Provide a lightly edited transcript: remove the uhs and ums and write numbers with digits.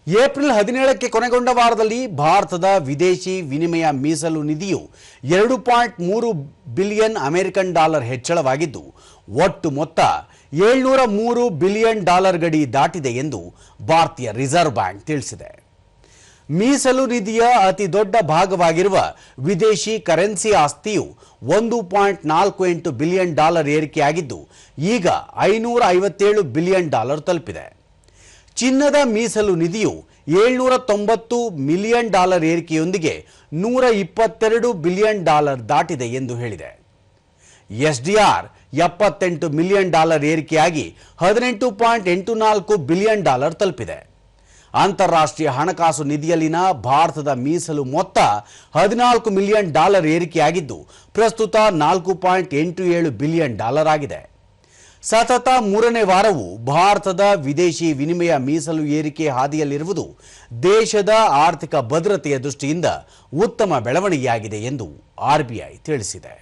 April 17ಕ್ಕೆ ಕೊನೆಗೊಂಡ ವಾರದಲ್ಲಿ ಭಾರತದ ವಿದೇಶಿ ವಿನಿಮಯ ಮೀಸಲು ನಿಧಿಯು 2.3 ಬಿಲಿಯನ್ ಅಮೆರಿಕನ್ ಡಾಲರ್ ಹೆಚ್ಚಳವಾಗಿದ್ದು ಒಟ್ಟು ಮೊತ್ತ 703 ಬಿಲಿಯನ್ ಡಾಲರ್ ಗಡಿ ದಾಟಿದೆ ಎಂದು ಭಾರತೀಯ ರಿಸರ್ವ್ ಬ್ಯಾಂಕ್ ತಿಳಿಸಿದೆ. ಮೀಸಲು ನಿಧಿಯ ಅತಿ ದೊಡ್ಡ ಭಾಗವಾಗಿರುವ ವಿದೇಶಿ ಕರೆನ್ಸಿ ಆಸ್ತಿಯು 1.48 ಬಿಲಿಯನ್ ಡಾಲರ್ ಏರಿಕೆಯಾಗಿದ್ದು ಈಗ 557 ಬಿಲಿಯನ್ ಡಾಲರ್ ತಲುಪಿದೆ. ಚಿನ್ನದ ಮೀಸಲು ನಿಧಿಯು 790 ಮಿಲಿಯನ್ ಡಾಲರ್ ಏರಿಕೆಯೊಂದಿಗೆ 122 ಬಿಲಿಯನ್ ಡಾಲರ್ ದಾಟಿದೆ ಎಂದು ಹೇಳಿದೆ. ಎಸ್ಡಿಆರ್ 78 ಮಿಲಿಯನ್ ಡಾಲರ್ ಏರಿಕೆಯಾಗಿ 18.84 ಬಿಲಿಯನ್ ಡಾಲರ್ ತಲುಪಿದೆ. ಅಂತಾರಾಷ್ಟ್ರೀಯ ಹಣಕಾಸು ನಿಧಿಯಲ್ಲಿನ ಭಾರತದ ಮೀಸಲು ಮೊತ್ತ 14 ಮಿಲಿಯನ್ ಡಾಲರ್ ಏರಿಕೆಯಾಗಿದ್ದು ಪ್ರಸ್ತುತ 4.87 ಬಿಲಿಯನ್ ಡಾಲರ್ ಆಗಿದೆ. ಸತತ ಮೂರನೇ ವಾರವೂ ಭಾರತದ ವಿದೇಶಿ ವಿನಿಮಯ ಮೀಸಲು ಏರಿಕೆ ಹಾದಿಯಲ್ಲಿರುವುದು ದೇಶದ ಆರ್ಥಿಕ ಭದ್ರತೆಯ ದೃಷ್ಟಿಯಿಂದ ಉತ್ತಮ ಬೆಳವಣಿಗೆಯಾಗಿದೆ ಎಂದು ಆರ್ಬಿಐ ತಿಳಿಸಿದೆ.